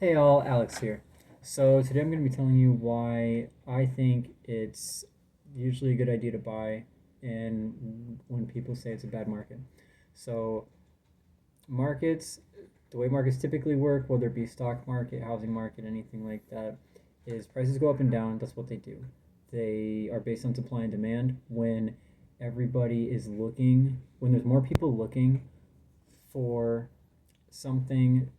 Hey all, Alex here. So today I'm going to be telling you why I think it's usually a good idea to buy and when people say it's a bad market. So markets, the way markets typically work, whether it be stock market, housing market, anything like that, is prices go up and down. That's what they do. They are based on supply and demand. When everybody is looking, when there's more people looking for something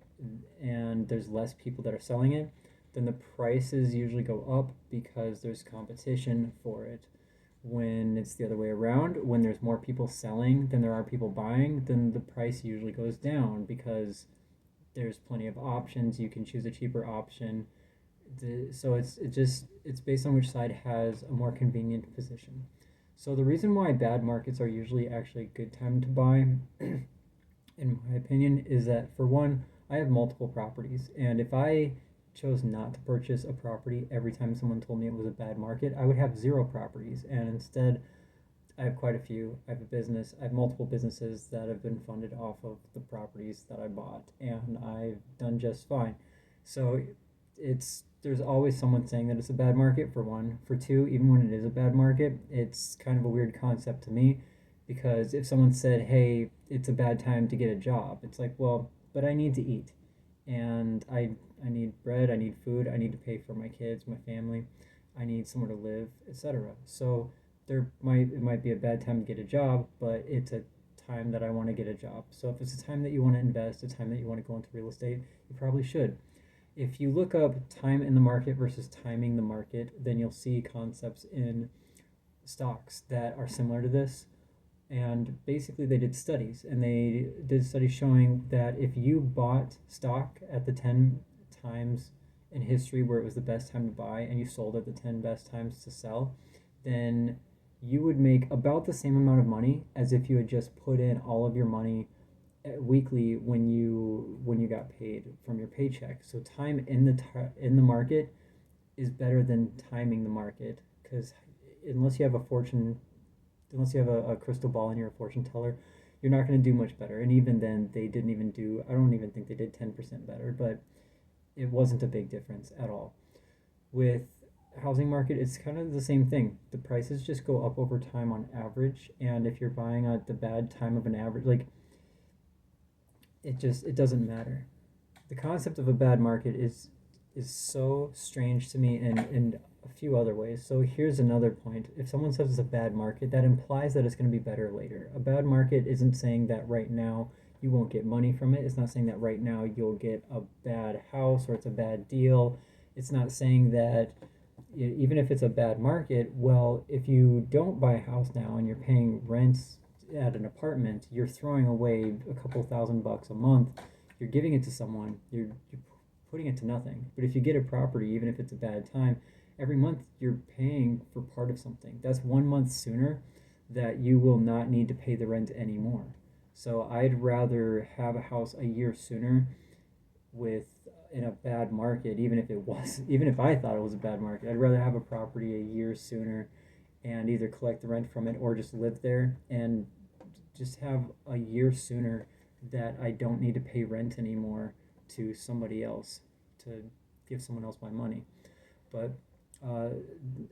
and there's less people that are selling it, then the prices usually go up because there's competition for it. When it's the other way around, when there's more people selling than there are people buying, then the price usually goes down because there's plenty of options. You can choose a cheaper option. So it's based on which side has a more convenient position. So the reason why bad markets are usually actually a good time to buy in my opinion, is that for one, I have multiple properties, and if I chose not to purchase a property every time someone told me it was a bad market, I would have zero properties, and instead, I have quite a few. I have a business, I have multiple businesses that have been funded off of the properties that I bought, and I've done just fine. So there's always someone saying that it's a bad market for one. For two, even when it is a bad market, it's kind of a weird concept to me because if someone said, "Hey, it's a bad time to get a job," it's like, "Well, but I need to eat, and I need bread, I need food, I need to pay for my kids, my family, I need somewhere to live, etc." So it might be a bad time to get a job, but it's a time that I want to get a job. So if it's a time that you want to invest, a time that you want to go into real estate, you probably should. If you look up time in the market versus timing the market, then you'll see concepts in stocks that are similar to this. And basically, they did studies, and they did studies showing that if you bought stock at the 10 times in history where it was the best time to buy, and you sold at the 10 best times to sell, then you would make about the same amount of money as if you had just put in all of your money weekly when you got paid from your paycheck. So time in the market is better than timing the market because unless you have a fortune, unless you have a crystal ball and you're a fortune teller, you're not going to do much better. And even then, they didn't even do. I don't even think they did 10% better, but it wasn't a big difference at all. With housing market, it's kind of the same thing. The prices just go up over time on average, and if you're buying at the bad time of an average, like it doesn't matter. The concept of a bad market is so strange to me in a few other ways. So here's another point. If someone says it's a bad market, that implies that it's going to be better later. A bad market isn't saying that right now you won't get money from it. It's not saying that right now you'll get a bad house or it's a bad deal. It's not saying that even if it's a bad market, well, if you don't buy a house now and you're paying rents at an apartment, you're throwing away a couple $1,000 a month. You're giving it to someone. You're putting it to nothing. But if you get a property, even if it's a bad time, every month you're paying for part of something. That's 1 month sooner that you will not need to pay the rent anymore. So I'd rather have a house a year sooner with in a bad market, even if I thought it was a bad market, I'd rather have a property a year sooner and either collect the rent from it or just live there and just have a year sooner that I don't need to pay rent anymore to somebody else to give someone else my money. But uh,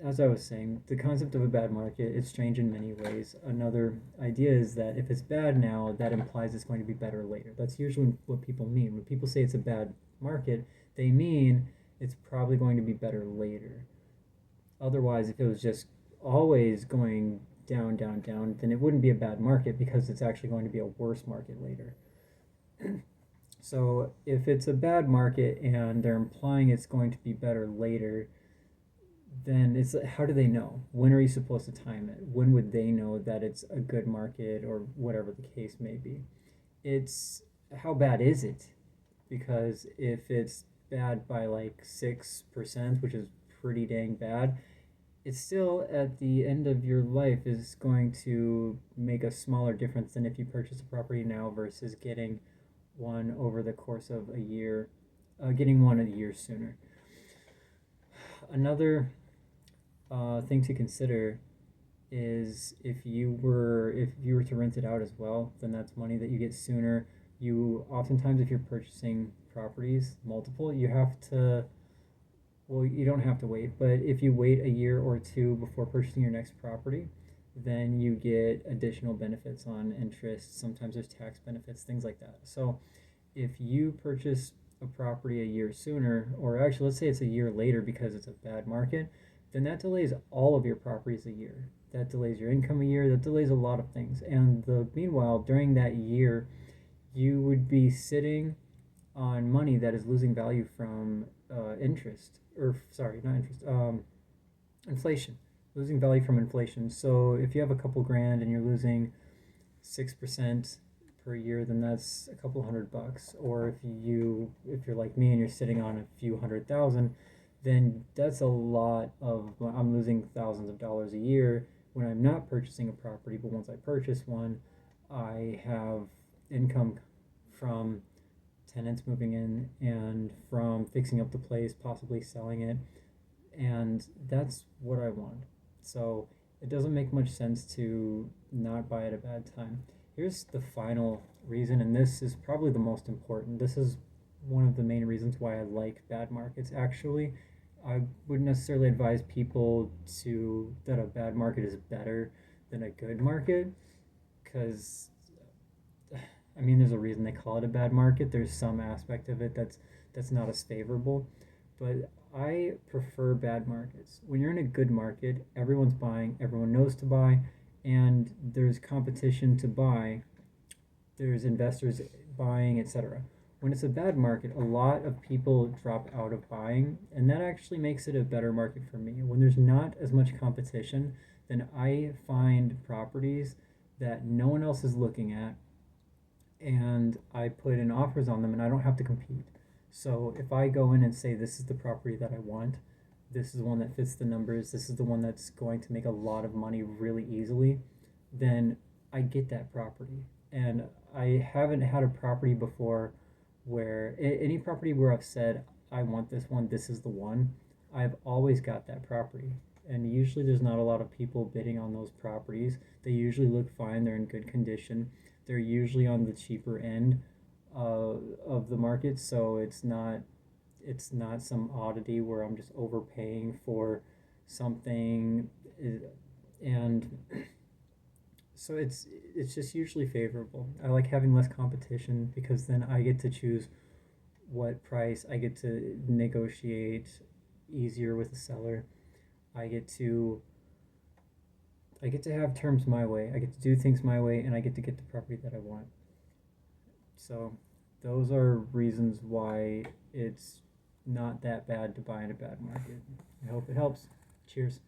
as I was saying, the concept of a bad market is strange in many ways. Another idea is that if it's bad now, that implies it's going to be better later. That's usually what people mean. When people say it's a bad market, they mean it's probably going to be better later. Otherwise, if it was just always going down, down, down, then it wouldn't be a bad market because it's actually going to be a worse market later. So if it's a bad market and they're implying it's going to be better later, then it's how do they know? When are you supposed to time it? When would they know that it's a good market or whatever the case may be? It's how bad is it? Because if it's bad by like 6%, which is pretty dang bad, it's still at the end of your life is going to make a smaller difference than if you purchase a property now versus getting one over the course of a year, getting one a year sooner. Another thing to consider is if you were to rent it out as well, then that's money that you get sooner. You oftentimes, if you're purchasing properties, multiple, you have to, well, you don't have to wait, but if you wait a year or two before purchasing your next property, then you get additional benefits on interest. Sometimes there's tax benefits, things like that. So if you purchase a property a year sooner, or actually let's say it's a year later because it's a bad market, then that delays all of your properties a year. That delays your income a year, that delays a lot of things. And meanwhile, during that year, you would be sitting on money that is losing value from interest, or sorry, not interest, inflation, losing value from inflation. So if you have a couple grand and you're losing 6% per year, then that's a couple $100. Or if you're like me and you're sitting on a few 100,000, then that's a lot of, I'm losing thousands of dollars a year when I'm not purchasing a property. But once I purchase one, I have income from tenants moving in and from fixing up the place, possibly selling it, and that's what I want. So it doesn't make much sense to not buy at a bad time. Here's the final reason, and this is probably the most important. This is one of the main reasons why I like bad markets. Actually, I wouldn't necessarily advise people to that a bad market is better than a good market, because I mean, there's a reason they call it a bad market. There's some aspect of it that's not as favorable, but I prefer bad markets. When you're in a good market, everyone's buying, everyone knows to buy, and there's competition to buy. There's investors buying, etc. When it's a bad market, a lot of people drop out of buying, and that actually makes it a better market for me. When there's not as much competition, then I find properties that no one else is looking at, and I put in offers on them and I don't have to compete. So if I go in and say this is the property that I want, this is the one that fits the numbers, this is the one that's going to make a lot of money really easily, then I get that property. And I haven't had a property before where any property where I've said I want this one, this is the one, I've always got that property. And usually there's not a lot of people bidding on those properties. They usually look fine, they're in good condition. They're usually on the cheaper end of the market, so it's not some oddity where I'm just overpaying for something, and so it's just usually favorable. I like having less competition because then I get to choose what price. I get to negotiate easier with the seller. I get to I get to have terms my way. I get to do things my way, and I get to get the property that I want. So those are reasons why it's not that bad to buy in a bad market. I hope it helps. Cheers.